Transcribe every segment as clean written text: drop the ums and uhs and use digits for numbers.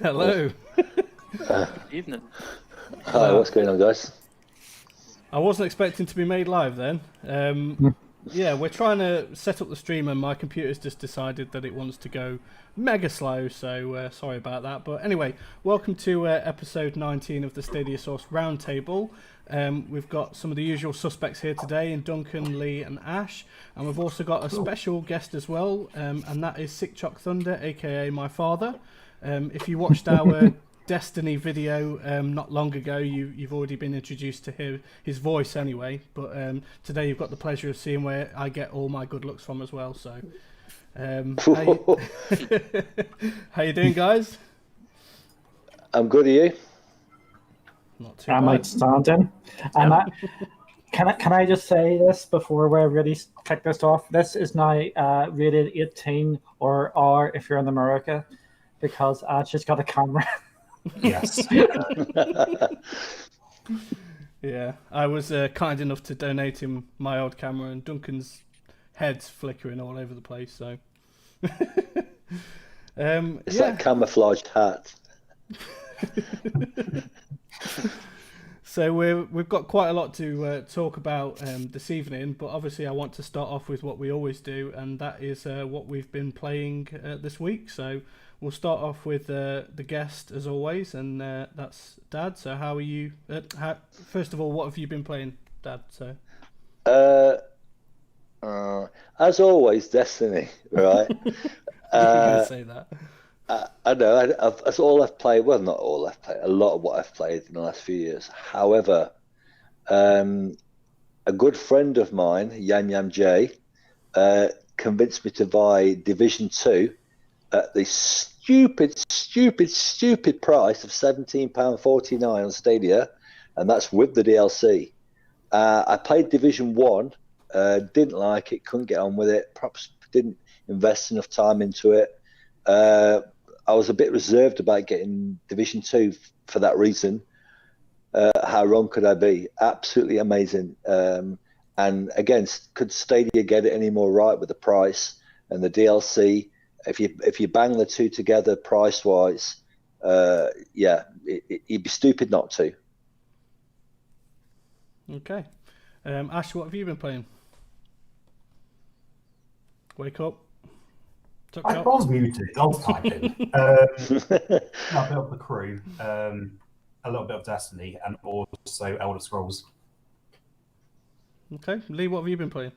Hello. Good evening. Hi, what's going on, guys? I wasn't expecting to be made live then. Yeah, we're trying to set up the stream and my computer's just decided that it wants to go mega slow, so sorry about that. But anyway, welcome to episode 19 of the Stadia Source Roundtable. We've got some of the usual suspects here today in Duncan, Lee and Ash. And we've also got a special guest as well, and that is Sickchocthunder, aka my father. If you watched our Destiny video not long ago, you've already been introduced to his voice anyway, but today you've got the pleasure of seeing where I get all my good looks from as well. So how you doing, guys? I'm good. Are you? Not too I bad. might stand in. Can I just say this before we really kick this off? This is now rated 18 or R if you're in America, because Ash just got a camera. Yes. Yeah, I was kind enough to donate him my old camera, and Duncan's head's flickering all over the place. So It's that camouflaged hat. So we've got quite a lot to talk about this evening, but obviously I want to start off with what we always do, and that is what we've been playing this week. So we'll start off with the guest as always, and that's Dad. So how are you? First of all, what have you been playing, Dad? So as always, Destiny, right? You're gonna say that. I know. That's all I've played. Well, not all I've played. A lot of what I've played in the last few years. However, a good friend of mine, Yam J, convinced me to buy Division 2 at the stupid price of £17.49 on Stadia, and that's with the DLC. I played Division 1, didn't like it, couldn't get on with it, perhaps didn't invest enough time into it. I was a bit reserved about getting Division 2 for that reason. How wrong could I be? Absolutely amazing. And again, could Stadia get it any more right with the price and the DLC? If you bang the two together price-wise, you'd be stupid not to. Okay, Ash, what have you been playing? Wake up. I was muted. I was typing. A bit of the crew, a little bit of Destiny, and also Elder Scrolls. Okay, Lee, what have you been playing?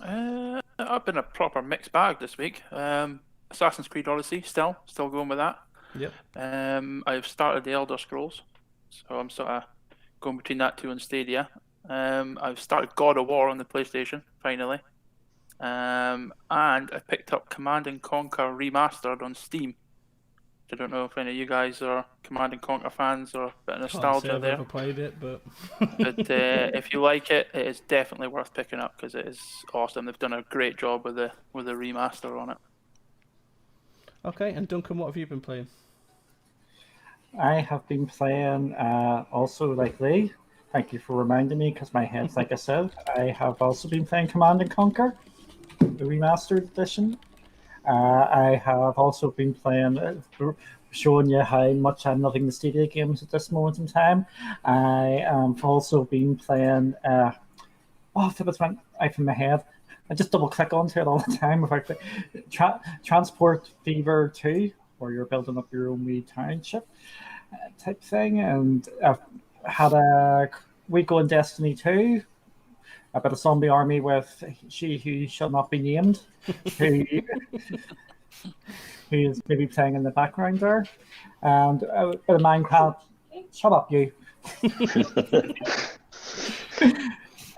I've been a proper mixed bag this week. Assassin's Creed Odyssey, still going with that. Yep. I've started the Elder Scrolls, so I'm sort of going between that two and Stadia. I've started God of War on the PlayStation, finally. And I picked up Command & Conquer Remastered on Steam. I don't know if any of you guys are Command & Conquer fans or a bit of nostalgia I've there. never played it, but If you like it, it is definitely worth picking up because it is awesome. They've done a great job with the remaster on it. Okay, and Duncan, what have you been playing? I have been playing also like Lee. Thank you for reminding me, because my head's like I said. I have also been playing Command & Conquer, the remastered edition. I have also been playing, showing you how much I'm loving the Stadia games at this moment in time. I have also been playing, it was went out from my head. I just double click onto it all the time. If I Transport Fever 2, where you're building up your own wee township type thing. And I've had a week on Destiny 2. A bit of zombie army with she who shall not be named, who is maybe playing in the background there, and a bit of Minecraft. Shut up, you.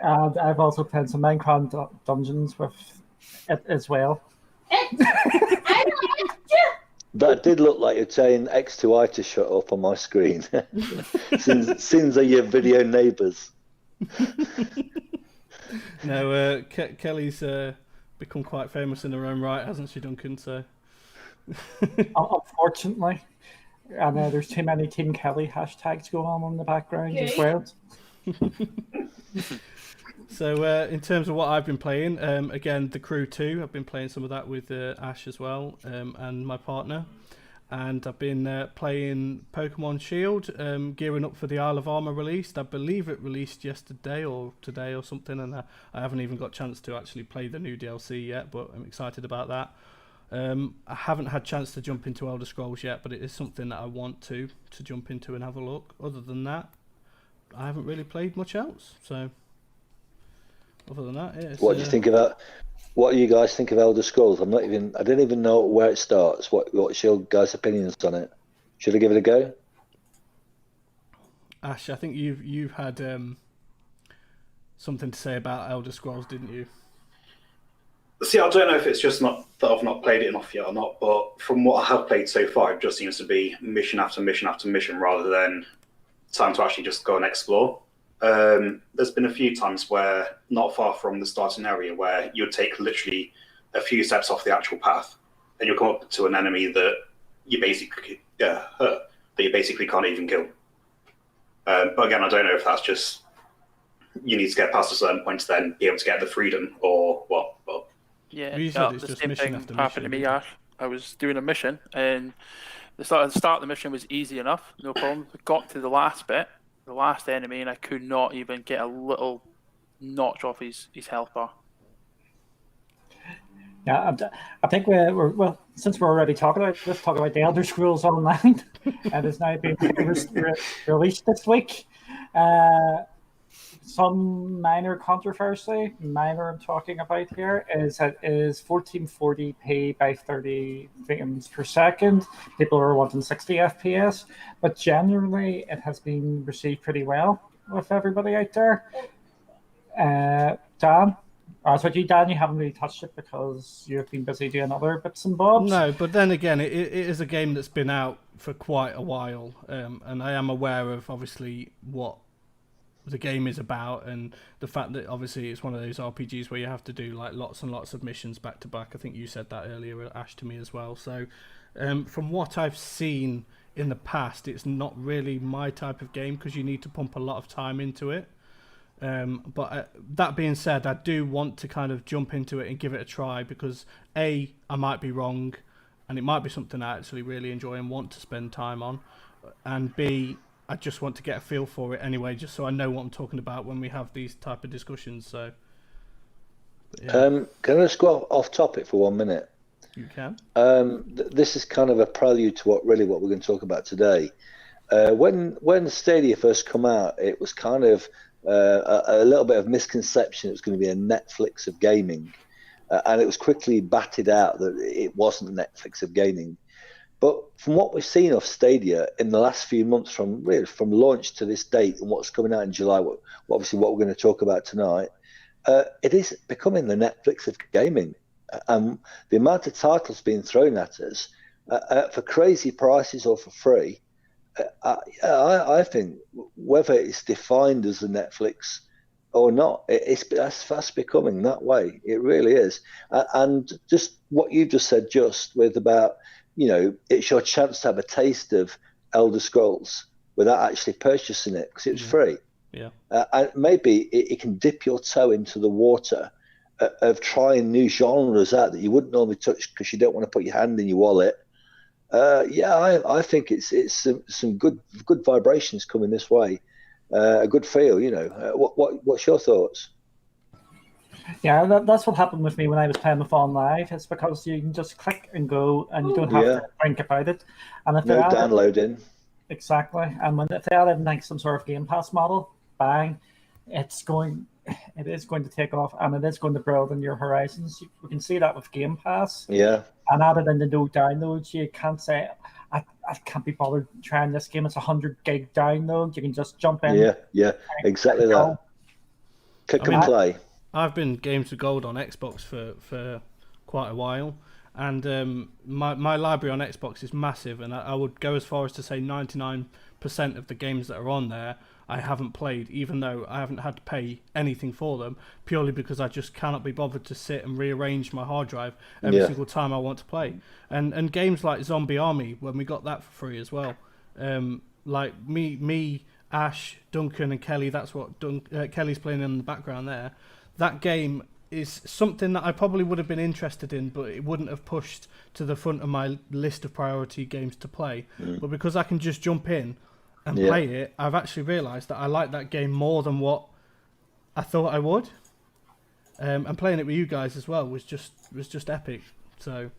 And I've also played some Minecraft dungeons with it as well. That did look like you're telling X2I to shut up on my screen. Sins are your video neighbours. No, Kelly's become quite famous in her own right, hasn't she, Duncan? So, unfortunately, and there's too many Team Kelly hashtags going on in the background as well. So in terms of what I've been playing, again, The Crew 2, I've been playing some of that with Ash as well, and my partner. And I've been playing Pokemon Shield, gearing up for the Isle of Armor release. I believe it released yesterday or today or something, and I haven't even got a chance to actually play the new DLC yet, but I'm excited about that. I haven't had a chance to jump into Elder Scrolls yet, but it is something that I want to jump into and have a look. Other than that, I haven't really played much else. So, other than that, yeah. What do you think about? What do you guys think of Elder Scrolls? I don't even know where it starts. What's your guys' opinions on it? Should I give it a go? Ash, I think you've had something to say about Elder Scrolls, didn't you? See, I don't know if it's just not that I've not played it enough yet or not, but from what I have played so far, it just seems to be mission after mission after mission rather than time to actually just go and explore. There's been a few times where, not far from the starting area, where you'd take literally a few steps off the actual path, and you'll come up to an enemy that you basically can't even kill. But again, I don't know if that's just you need to get past a certain point to then be able to get the freedom, or what. But Yeah, You said it's the just same mission thing after happened mission, to me, didn't Ash. I was doing a mission, and the start of the mission was easy enough, no problem. I got to the last bit, the last enemy, and I could not even get a little notch off his health bar. Yeah, I think we're well. Since we're already talking about, let's talk about the Elder Scrolls Online. And it's now been released this week. Some minor controversy, I'm talking about here, is that it is 1440p by 30 frames per second. People are wanting 60 FPS, but generally it has been received pretty well with everybody out there. Dan? Dan, you haven't really touched it because you've been busy doing other bits and bobs. No, but then again, it is a game that's been out for quite a while, and I am aware of obviously what the game is about, and the fact that obviously it's one of those RPGs where you have to do like lots and lots of missions back to back. I think you said that earlier, Ash, to me as well. So from what I've seen in the past, it's not really my type of game because you need to pump a lot of time into it. But that being said, I do want to kind of jump into it and give it a try because A, I might be wrong and it might be something I actually really enjoy and want to spend time on, and B, I just want to get a feel for it anyway, just so I know what I'm talking about when we have these type of discussions. So, yeah. Can I just go off topic for 1 minute? You can. This is kind of a prelude to what we're going to talk about today. When Stadia first come out, it was kind of a little bit of misconception it was going to be a Netflix of gaming, and it was quickly batted out that it wasn't Netflix of gaming. But from what we've seen of Stadia in the last few months, from launch to this date, and what's coming out in July, obviously what we're going to talk about tonight, it is becoming the Netflix of gaming. The amount of titles being thrown at us for crazy prices or for free, I think whether it's defined as a Netflix or not, that's fast becoming that way. It really is. And just what you just said, just with about, it's your chance to have a taste of Elder Scrolls without actually purchasing it because it's free. Yeah. And maybe it can dip your toe into the water of trying new genres out that you wouldn't normally touch because you don't want to put your hand in your wallet. I think it's some good vibrations coming this way, a good feel. What's your thoughts? Yeah, that's what happened with me when I was playing with On Live. It's because you can just click and go, and you don't have to think about it. And if no downloading. Exactly, and if they add in like some sort of Game Pass model, bang, it is going to take off, and it is going to broaden your horizons. We can see that with Game Pass. Yeah. And added in the no downloads, you can't say, I can't be bothered trying this game. It's 100 gig download. You can just jump in. Yeah, exactly that. Click and play. I've been Games with Gold on Xbox for quite a while, and my library on Xbox is massive, and I would go as far as to say 99% of the games that are on there I haven't played, even though I haven't had to pay anything for them, purely because I just cannot be bothered to sit and rearrange my hard drive every single time I want to play. And games like Zombie Army, when we got that for free as well, like me Ash, Duncan, and Kelly. That's what Kelly's playing in the background there. That game is something that I probably would have been interested in, but it wouldn't have pushed to the front of my list of priority games to play. But because I can just jump in and play it, I've actually realised that I like that game more than what I thought I would. And playing it with you guys as well was just epic. So,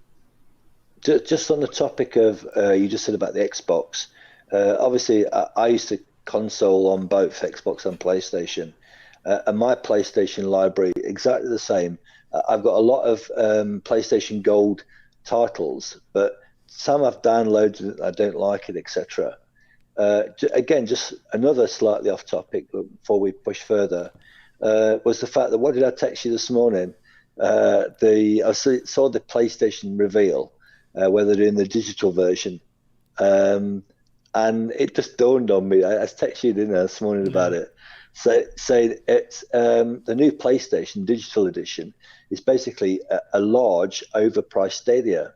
just on the topic of you just said about the Xbox. Obviously, I used to console on both Xbox and PlayStation. And my PlayStation library, exactly the same. I've got a lot of PlayStation Gold titles, but some I've downloaded and I don't like it, etc. Again, just another slightly off topic before we push further, was the fact that, what did I text you this morning? I saw the PlayStation reveal, where they're doing the digital version. And it just dawned on me. I texted you this morning about it. So it's the new PlayStation Digital Edition is basically a large, overpriced Stadia,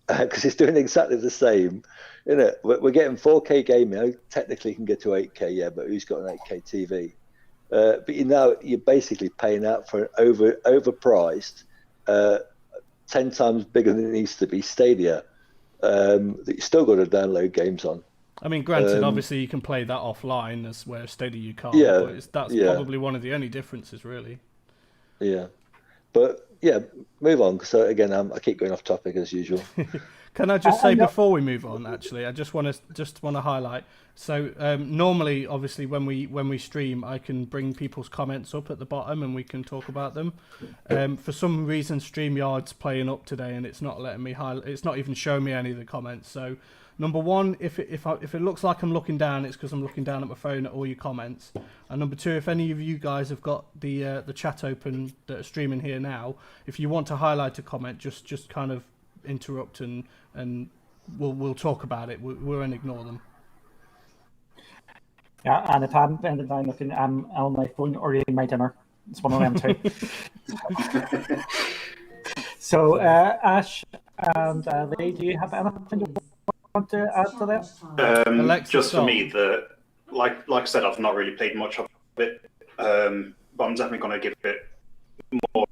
because it's doing exactly the same. You know, we're getting 4K gaming. I technically can get to 8K, yeah, but who's got an 8K TV? But you're basically paying out for an overpriced, 10 times bigger than it needs to be Stadia, that you still got to download games on. I mean, granted, obviously you can play that offline, as where Stadia you can't. Yeah, but that's probably one of the only differences, really. Yeah, but yeah, move on. So again, I keep going off topic as usual. Can I just say before we move on? Actually, I just want to highlight. So normally, obviously, when we stream, I can bring people's comments up at the bottom and we can talk about them. For some reason, StreamYard's playing up today and it's not letting me highlight. It's not even showing me any of the comments. So. Number one, if it looks like I'm looking down, it's because I'm looking down at my phone at all your comments. And number two, if any of you guys have got the chat open that are streaming here now, if you want to highlight a comment, just kind of interrupt and we'll talk about it. We won't ignore them. Yeah, and if I'm looking, I'm on my phone or eating my dinner. It's one of them too. So, Ash and Lee, do you have anything to want to add to that? Just for me, like I said, I've not really played much of it, but I'm definitely going to give it more.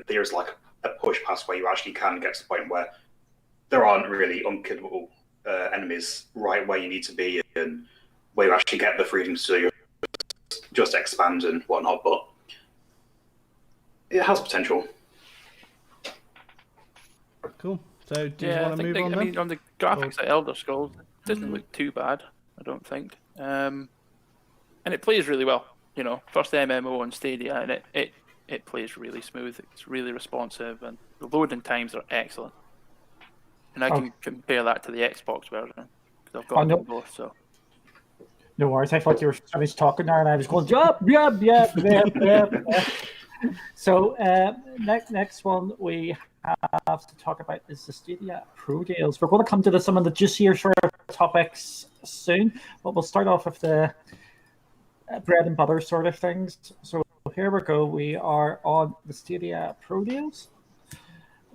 There's like a push past where you actually can get to the point where there aren't really unkillable enemies right where you need to be, and where you actually get the freedom to just expand and whatnot. But it has potential. Cool. So, do you want to move on then? I mean, on the graphics of Elder Scrolls, it doesn't look too bad, I don't think. And it plays really well. You know, first MMO on Stadia, and it plays really smooth. It's really responsive, and the loading times are excellent. And I can compare that to the Xbox version, because I've got them both. So. No worries. I thought you were finished talking there, and I was going, yep. So, next one we have to talk about is the Stadia Pro Deals. We're going to come to some of the juicier sort of topics soon, but we'll start off with the bread and butter sort of things. So here we go. We are on the Stadia Pro Deals.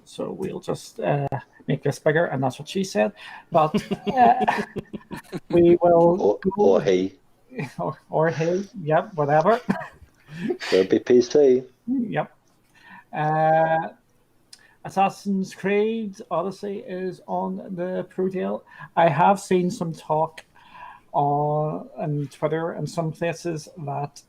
So we'll just make this bigger, and that's what she said. But we will... Or he. Or he, yep, whatever. There'll be PC. Yep. Assassin's Creed Odyssey is on the Pro Deal. I have seen some talk on Twitter and some places that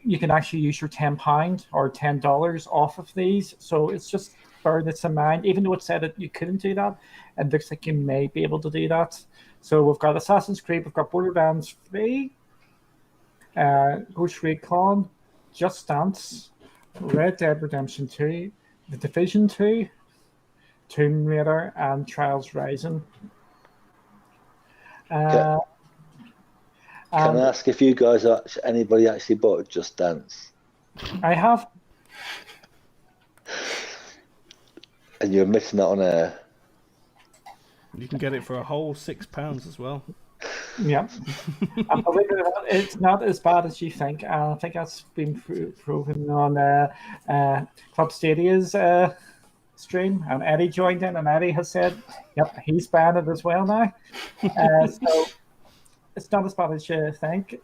you can actually use your £10 or $10 off of these. So it's just bear this in mind. Even though it said that you couldn't do that, it looks like you may be able to do that. So we've got Assassin's Creed, we've got Borderlands 3, Ghost Recon, Just Dance, Red Dead Redemption 2, The Division 2, Tomb Raider, and Trials Rising. Can I ask if you guys anybody actually bought Just Dance? I have. And you're missing out on air. You can get it for a whole £6 as well. Yeah. And believe it or not, it's not as bad as you think. I think that's been proven on Club Stadia's stream. And Eddie joined in, and Eddie has said, yep, he's banned it as well now. So it's not as bad as you think.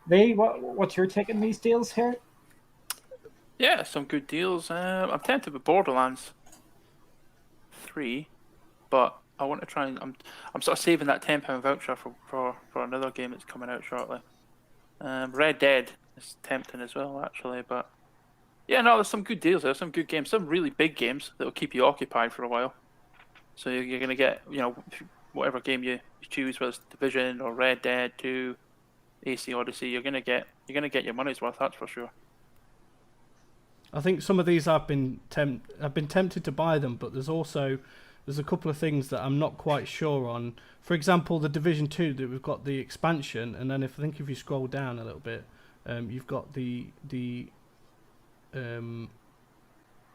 Lee, what's your take on these deals here? Yeah, some good deals. I'm tempted with Borderlands 3, but I want to try and I'm sort of saving that £10 voucher for another game that's coming out shortly. Red Dead is tempting as well, actually, but yeah, no, there's some good deals there, some good games, some really big games that will keep you occupied for a while. So you're going to get, whatever game you choose, whether it's Division or Red Dead 2, AC Odyssey, you're going to get your money's worth, that's for sure. I think some of these I've been tempted to buy them, but there's a couple of things that I'm not quite sure on. For example, the Division 2, that we've got the expansion, and then if you scroll down a little bit, you've got the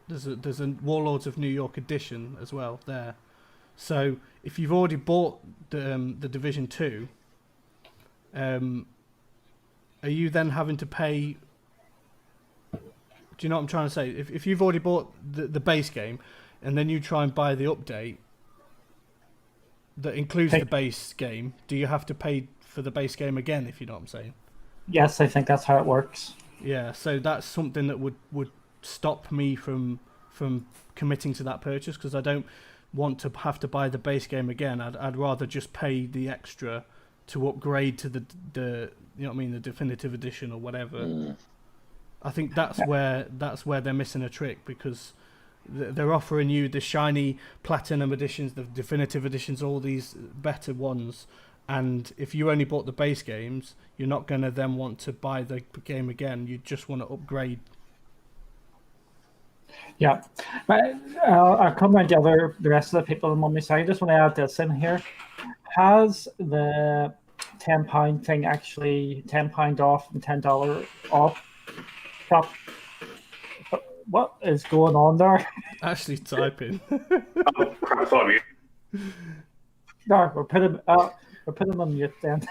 there's a Warlords of New York edition as well there. So if you've already bought the Division 2, are you then having to pay? Do you know what I'm trying to say? If you've already bought the base game, and then you try and buy the update that includes the base game, do you have to pay for the base game again, if you know what I'm saying? Yes, I think that's how it works. Yeah, so that's something that would stop me from committing to that purchase, because I don't want to have to buy the base game again. I'd rather just pay the extra to upgrade to the you know what I mean, the definitive edition or whatever. I think that's where they're missing a trick, because they're offering you the shiny platinum editions, the definitive editions, all these better ones, and if you only bought the base games, you're not going to then want to buy the game again. You just want to upgrade. Yeah, but I'll come around the rest of the people on my side. I just want to add this in here. Has the £10 thing actually £10 off and $10 off? What is going on there? Actually typing. Oh, crap, I thought you. No, we're putting on mute then.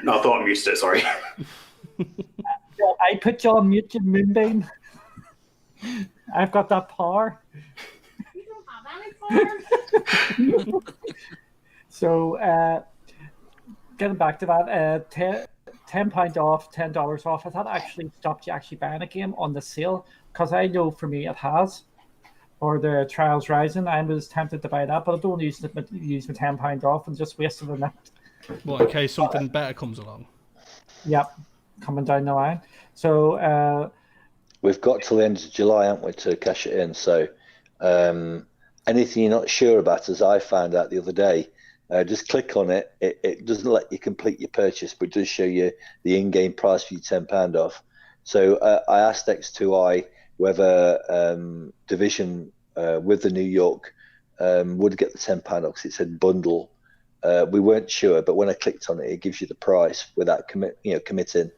No, I thought I muted it, sorry. I put you on mute, you moonbeam. I've got that power. You don't have any power. So, getting back to that, £10 off, $10 off. Has that actually stopped you actually buying a game on the sale? Because I know for me it has. Or the Trials Rising, I was tempted to buy that, but I don't use my £10 off and just wasted a net. Well, in case something better comes along. Yep, coming down the line. So we've got till the end of July, haven't we, to cash it in? So anything you're not sure about, as I found out the other day, just click on it. It doesn't let you complete your purchase, but it does show you the in-game price for your £10 off. So I asked X2I whether Division with the New York would get the £10 off, because it said bundle. We weren't sure, but when I clicked on it, it gives you the price without committing.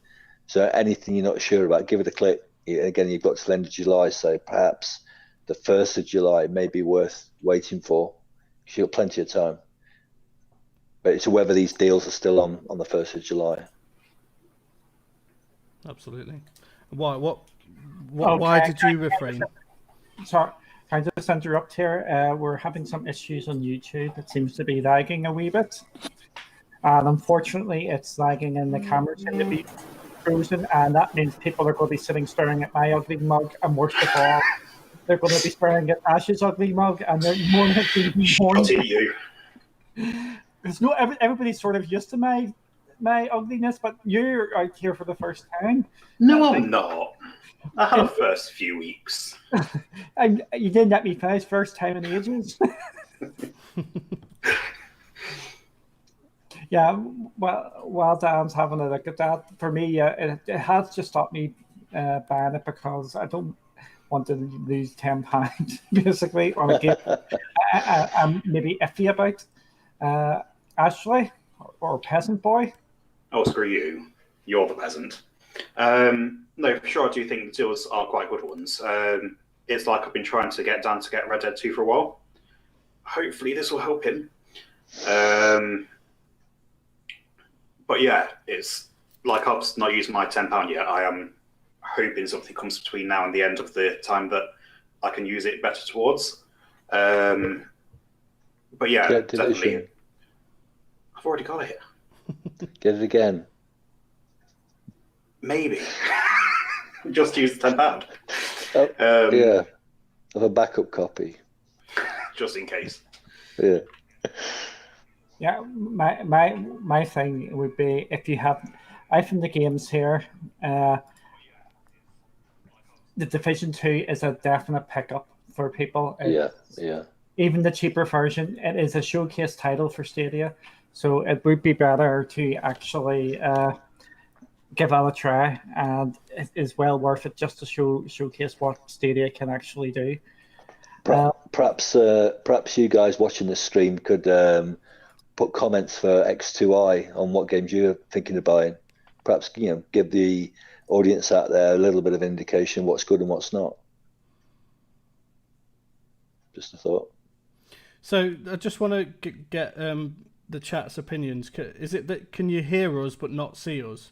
So anything you're not sure about, give it a click. Again, you've got till the end of July, so perhaps the 1st of July may be worth waiting for, because you've got plenty of time. But it's whether these deals are still on the 1st of July. Absolutely. Why did you refrain? Sorry, can I just interrupt here? We're having some issues on YouTube. It seems to be lagging a wee bit. And unfortunately, it's lagging and the cameras seem to be frozen. And that means people are going to be sitting staring at my ugly mug. And worst of all, they're going to be staring at Ash's ugly mug. And they're more likely to be Shot at you. Because everybody's sort of used to my ugliness, but you're out here for the first time. No, I'm not. I had a first few weeks. And you didn't let me finish first time in ages. Yeah, well, while Dan's having a look at that, for me, it has just stopped me buying it, because I don't want to lose £10 basically on a game I'm maybe iffy about. Ashley or Peasant Boy? Oh, screw you. You're the peasant. No, for sure, I do think the deals are quite good ones. It's like I've been trying to get Dan to get Red Dead 2 for a while. Hopefully this will help him. But yeah, it's like I've not used my £10 yet. I am hoping something comes between now and the end of the time that I can use it better towards. But yeah, definitely. I've already got it. Get it again. Maybe. Just use the £10. Oh, yeah. Of a backup copy. Just in case. Yeah. Yeah, my thing would be if you have, I think the games here, the Division 2 is a definite pickup for people. Yeah. Even the cheaper version, it is a showcase title for Stadia, so it would be better to actually give that a try, and it is well worth it just to showcase what Stadia can actually do. Perhaps you guys watching this stream could put comments for X2I on what games you're thinking of buying. Perhaps give the audience out there a little bit of indication what's good and what's not. Just a thought. So I just want to get the chat's opinions. Is it that can you hear us but not see us?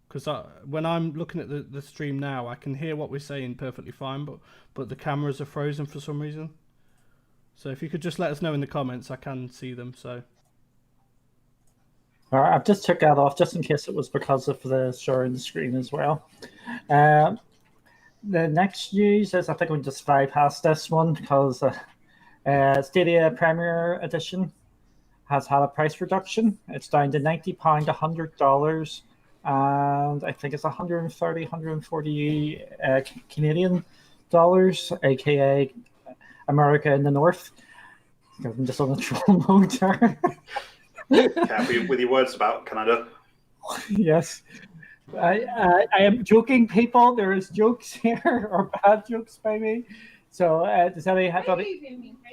Because when I'm looking at the stream now, I can hear what we're saying perfectly fine, but the cameras are frozen for some reason. So if you could just let us know in the comments, I can see them. So I've just took that off just in case it was because of the sharing the screen as well. The next news is, I think we'll just bypass this one because Stadia Premier Edition has had a price reduction. It's down to £90, $100, and I think it's 130, 140 Canadian dollars, aka America in the North. I'm just on the troll mode there. Happy with your words about Canada. Yes. I am joking, people. There is jokes here, or bad jokes by me. So does anybody have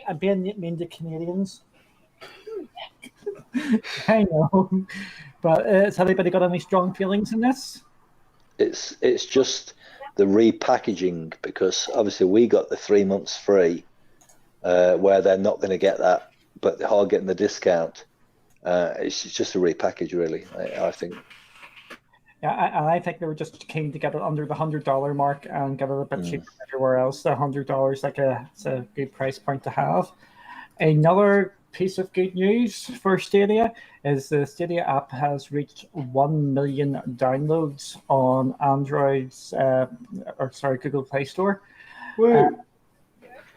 I'm being mean to Canadians? I know. But has anybody got any strong feelings in this? It's just the repackaging, because obviously we got the 3 months free, where they're not going to get that, but they are getting the discount. It's just a repackage, really, I think. Yeah, and I think they were just keen to get it under the $100 mark and get it a bit cheaper everywhere else. The $100 it's a good price point to have. Another piece of good news for Stadia is the Stadia app has reached 1 million downloads on Google Play Store.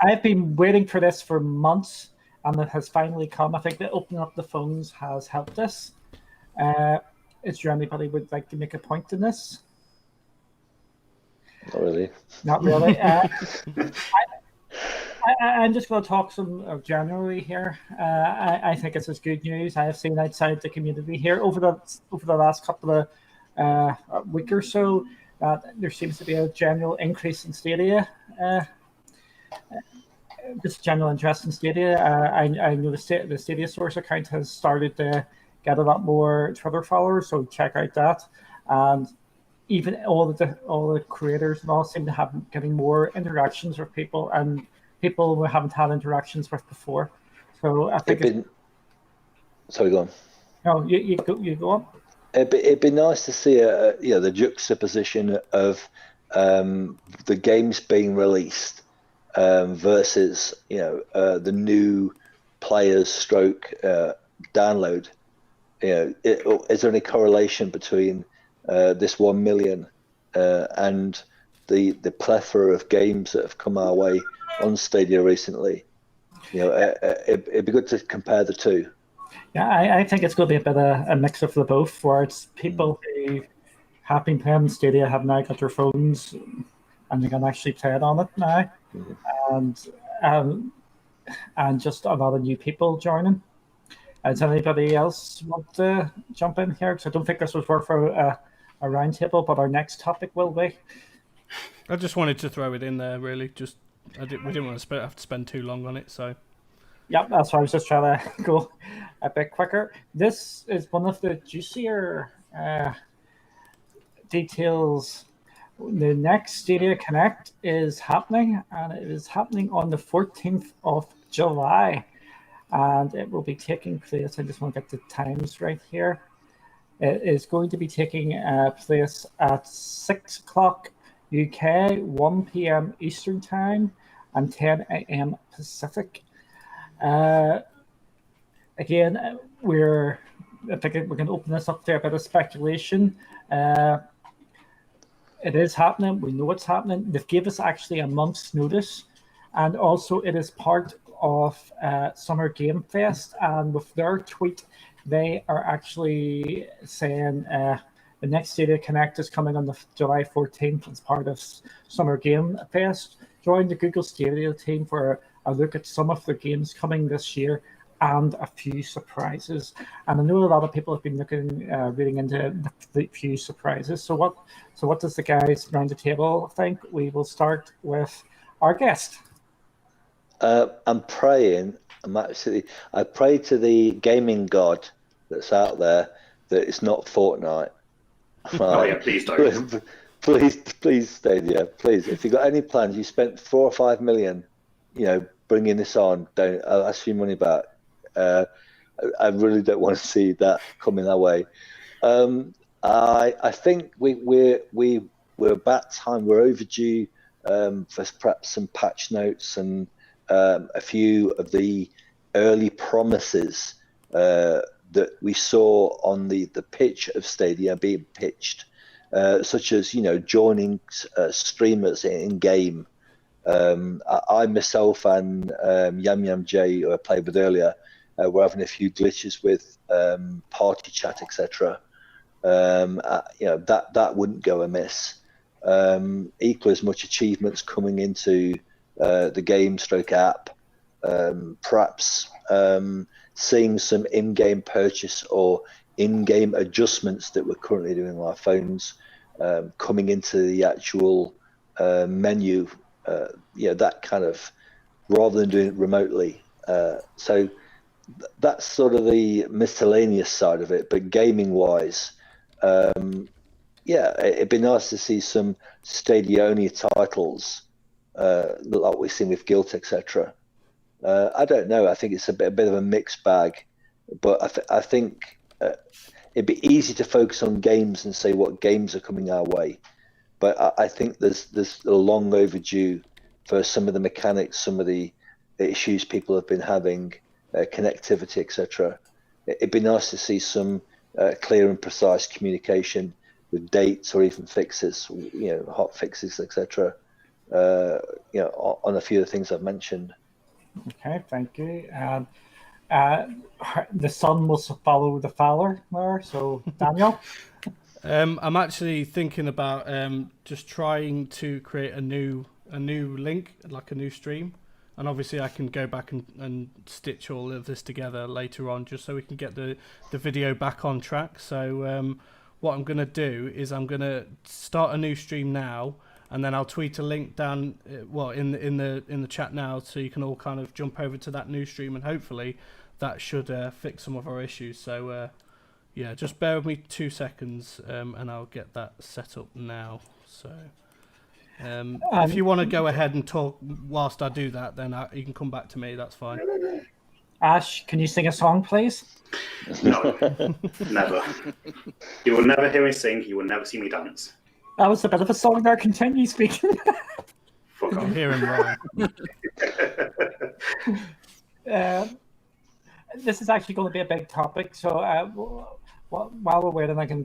I've been waiting for this for months, and it has finally come. I think that opening up the phones has helped us. Is there anybody would like to make a point in this? Not really. Not really. I'm just going to talk some generally here. I think this is good news. I have seen outside the community here over the last couple of week or so that there seems to be a general increase in Stadia. Just general interest in Stadia. I know the Stadia Source account has started to get a lot more Twitter followers, so check out that. And even all the creators and all seem to have getting more interactions with people, and people we haven't had interactions with before. So I think sorry, go on. No, you go on. It'd be nice to see the juxtaposition of the games being released versus the new players stroke download. Is there any correlation between this 1 million and the plethora of games that have come our way on Stadia recently? It'd be good to compare the two. Yeah, I think it's going to be a bit of a mix of the both, where it's people who have been playing Stadia have now got their phones and they can actually play it on it now, and just a lot of new people joining. Does anybody else want to jump in here? Because I don't think this was worth a round table, but our next topic will be. I just wanted to throw it in there, really. We didn't want to have to spend too long on it, so. Yep, that's why I was just trying to go a bit quicker. This is one of the juicier details. The next Stadia Connect is happening, and it is happening on the 14th of July. And it will be taking place, I just want to get the times right here. It is going to be taking place at 6 o'clock UK, 1 p.m. Eastern Time, and 10 a.m. Pacific. Again, we're I think we can open this up to a bit of speculation. It is happening. We know it's happening. They've given us actually a month's notice, and also it is part of Summer Game Fest. And with their tweet, they are actually saying the next Stadia Connect is coming on the July 14th as part of Summer Game Fest. Join the Google Stadia team for a look at some of the games coming this year and a few surprises. And I know a lot of people have been reading into the few surprises. So what does the guys around the table think? We will start with our guest. I pray to the gaming god that's out there that it's not Fortnite. Oh yeah, please don't. Please, Stadia, please. If you've got any plans, you spent 4 or 5 million, bringing this on. I'll ask you money back. I really don't want to see that coming our way. I think we're about time. We're overdue for perhaps some patch notes and a few of the early promises that we saw on the pitch of Stadia being pitched, such as joining streamers in game. I myself and Yam Yam J, who I played with earlier, we're having a few glitches with party chat, etc. That wouldn't go amiss. Equal as much achievements coming into the game stroke app. Perhaps seeing some in-game purchase or in-game adjustments that we're currently doing on our phones coming into the actual menu. That kind of, rather than doing it remotely. So that's sort of the miscellaneous side of it. But gaming-wise, it'd be nice to see some Stadia-only titles, like we've seen with Guilt, etc. I don't know. I think it's a bit of a mixed bag, but I think it'd be easy to focus on games and say what games are coming our way. But I think there's a long overdue for some of the mechanics, some of the issues people have been having, connectivity, etc. It'd be nice to see some clear and precise communication with dates or even fixes, hot fixes, etc. On a few of the things I've mentioned. Okay, thank you. And the sun will follow the faller there. So Daniel. I'm actually thinking about just trying to create a new link, like a new stream, and obviously I can go back and stitch all of this together later on, just so we can get the video back on track. So what I'm going to do is I'm going to start a new stream now, and then I'll tweet a link down, in the chat now, so you can all kind of jump over to that new stream, and hopefully that should fix some of our issues. So just bear with me 2 seconds, and I'll get that set up now. So if you want to go ahead and talk whilst I do that, then you can come back to me. That's fine. Ash, can you sing a song, please? No, never. You will never hear me sing. You will never see me dance. That was a bit of a song there. Continue speaking. Fuck off. Hear him right. This is actually going to be a big topic. So while we're waiting, I can